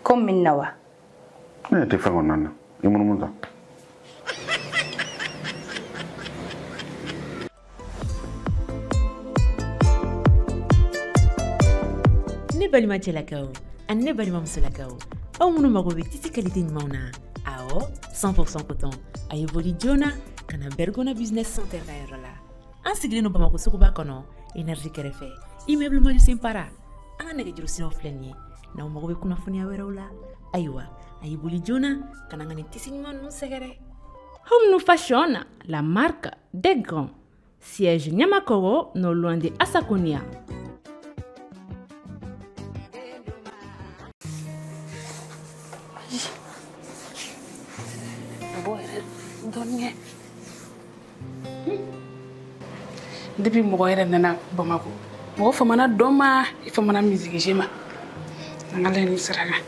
Comme Minawa. Ne te fɛn kɔnɔna na i munumunu ta. Ne balima cɛlakaw ani ne balima musolakaw aw minnu mago bɛ tisi qualité ɲumanw na awɔ 100% coton a ye boli joona ka na Bergona Business Center ka yɔrɔ la an sigilen don Bamako suguba kɔnɔ énergie kɛrɛfɛ immeuble Malusin Para an ka nɛgɛjuru siraw filɛ nin ye n'aw mago bɛ kunnafoniya wɛrɛw la ayiwa a ye boli joona ka na n ka nin tisi ɲuman ninnu sɛgɛrɛ. Home Fashion, la marque des grands. Siège Nyamakoro, non loin de Asakonia. Depuis mɔgɔ yɛrɛ nana Bamako mɔgɔ famana dɔn ma i famana musique jeu ma an ka layini sira kan.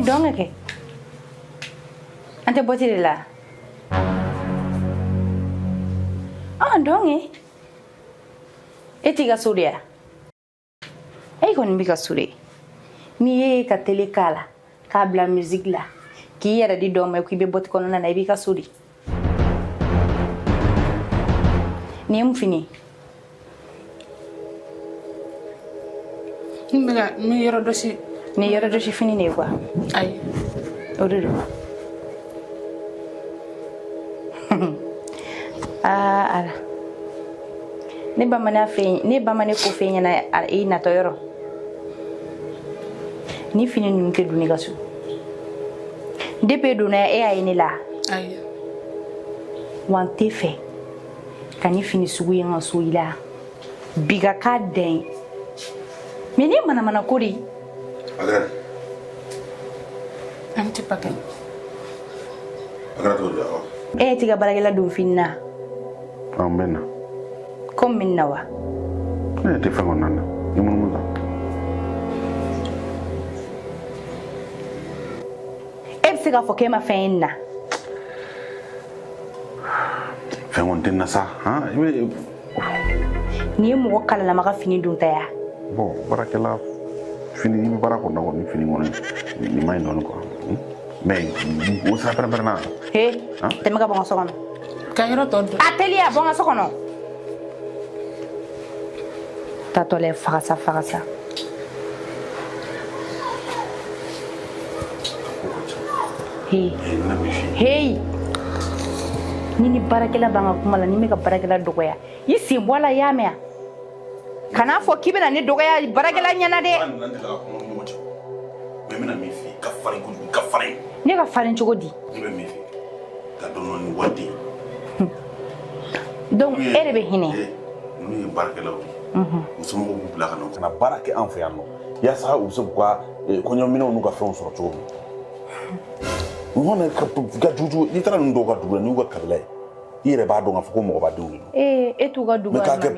Dong ke? Ante boti de la. Ah, dong e. Eti ga suria. Ai kon mi ga suri. Ni e ka tele kala, ka bla musique la. Ki yara di dom e ku be boti kono na bi ka suri. Ni mu fini. Mi yɔrɔ dɔ si. Ni yɔrɔ dɔ si fini ne quoi. Ayi. Ododo. Ala. Ne bamane ko fe nyana e na to yoro. Ni fini nu ke duni gasu. Depe duna e ayi ni la. Ayi. Wan te fe. Kani fini sugu yanga so ila. Biga ka den. Meni mana kori. Agora. Am ti pakai. Agora tuh ya. Tiga baragela dun finna. Benna. Comme Minawa. Ne te fɛn kɔnɔna na i munumunu ta. Bɛ se k'a fɔ k'e ma fɛn ye nin na. Fɛn kɔni tɛ n na sa Ni ye mɔgɔ kalalama ka fini dun ta ya. Bon baarakɛla fini i bɛ baara kɔnɔna kɔni fini kɔni nin ma ɲi dɔɔni quoi mais o sira pɛrɛn-pɛrɛnna. Tɛmɛ ka bɔ n ka so kɔnɔ. Ka yɔrɔ tɔ dɔn. A teliya bɔ n ka so kɔnɔ. Tatɔ lɛ fagasa. Hey. Ni baarakɛla b'an ka kuma la ni me ka baarakɛla dɔgɔya i sen bɔ a la i y'a mɛn a kana fɔ k'i bɛna ne dɔgɔya baarakɛla ɲɛna dɛ. Ne ka farin cogo di. Donc e de bɛ hinɛ. N'u ye baarakɛlaw ye musomɔgɔw b'u bila ka na ka na baara kɛ an fɛ yan nɔ yaasa u bɛ se k'u ka kɔɲɔminɛw n'u ka fɛnw sɔrɔ cogo min. Ɲɔgɔn ka juju n'i taara ninnu dɔw ka dugu la n'u ka kabila ye i yɛrɛ b'a dɔn k'a fɔ ko mɔgɔbadenw de don. E t'u ka dugu la. mais k'a kɛ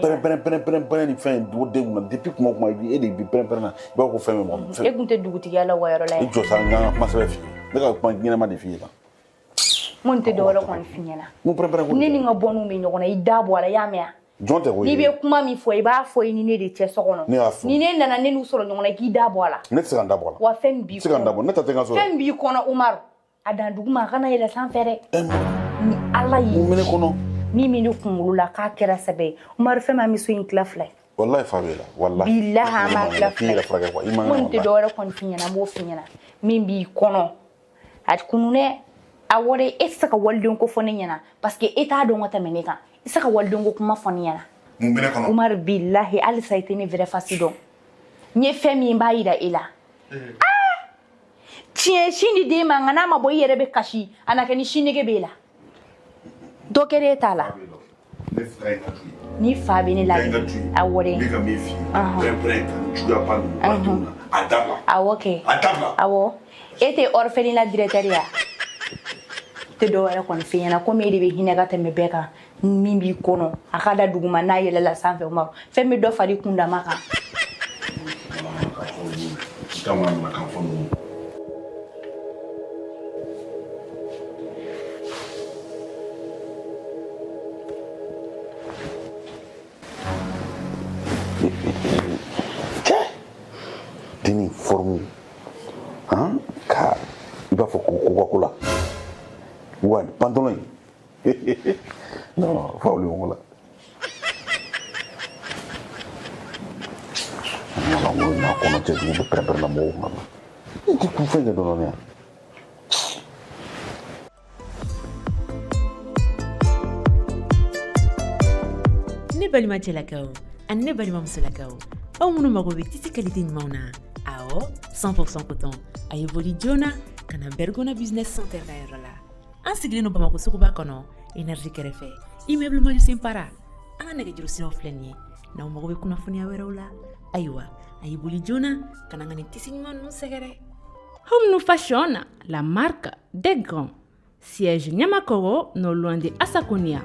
pɛrɛn ni fɛn o denw na depuis kuma e de bi pɛrɛn na i b'a fɔ ko fɛn bɛ mɔgɔ. E tun tɛ dugutigiya la wa yɔrɔ la. I jɔ sa n ka kuma sɛbɛn f'i ye ne ka kuma ɲɛnama de f'i ye tan. Mun tɛ dɔwɛrɛ kɔni f'i ɲɛna. Ne ni n ka bɔnniw bɛ ɲɔgɔn na i da bɔ a la i y'a mɛn a. Jɔn tɛ ko ye. N'i bɛ kuma min fɔ i b'a fɔ i ni ne de cɛ so kɔnɔ. Ne y'a fɔ. Ni ne nana ne n'u sɔrɔ ɲɔgɔn na i k'i da bɔ a la. Ne tɛ se ka n da bɔ a la. Wa fɛn b'i kɔnɔ. Se ka n da bɔ ne ta tɛ n ka so. Fɛn b'i kɔnɔ Umaru a dan dugu ma a kana yɛlɛ sanfɛ dɛ. Ni Ala y'i mun bɛ ne kɔnɔ. Min bɛ ne kunkolo la k'a kɛra sɛbɛ ye Umaru fɛn min bɛ so in tila fila ye. Wallahi fa b'e la wallahi. Bilahi an b'a tila fila ye. K'i yɛrɛ furakɛ quoi i man kan Mun tɛ dɔwɛrɛ kɔni f'i ɲɛna n b'o f'i ɲɛna min b'i kɔnɔ a kunu dɛ a wɔri e tɛ se ka walidenw ko fɔ ne ɲɛna parce que e t'a dɔn ka tɛmɛ ne kan i tɛ se ka walidenw ko kuma fɔ ne ɲɛna. Mun bɛ ne kɔnɔ. Umaru bilahi halisa i tɛ ne vrai face dɔn n ye fɛn min b'a yira e la. Tiɲɛ sin di den ma nka n'a ma bɔ i yɛrɛ bɛ kasi a na kɛ ni sin nege b'e la dɔ kɛra e t'a la. Ne fila in ka to yen ni fa bɛ ne la awɔ dɛ ne ka min f'i ye pɛrɛn kan juguya ba ninnu ba denw na a dabila awɔ kɛ a dabila awɔ e tɛ orphelinat directeur ya tɛ dɔ wɛrɛ kɔni f'i ɲɛna komi e de bɛ hinɛ ka tɛmɛ bɛɛ kan min b'i kɔnɔ a ka da duguma n'a yɛlɛla sanfɛ o ma fɛn bɛ dɔ fara i kundama kan caman nana kan fɔ ninnu dini forme ka i b'a fɔ ko Coca-Cola wa pantalon non fa wuli wala na kono te du prepare na mo mama ti ku fenge do no ne balima cɛlakaw ani ne balimamusolakaw aw minnu mago bɛ tisi qualité ɲumanw na awɔ 100% coton a ye boli joona ka na Bergona business center ka yɔrɔ la an sigilen no Bamako suguba kɔnɔ énergie kɛrɛfɛ immeuble Majusin Para an ka nɛgɛjuru siraw filɛ nin ye n'aw mago bɛ kunnafoniya wɛrɛw la ayiwa a ye boli joona ka na n ka nin tisi ɲuman ninnu sɛgɛrɛ. Home Fashion, la marque des grands. Siège Nyamakoro, non loin de Asakonia.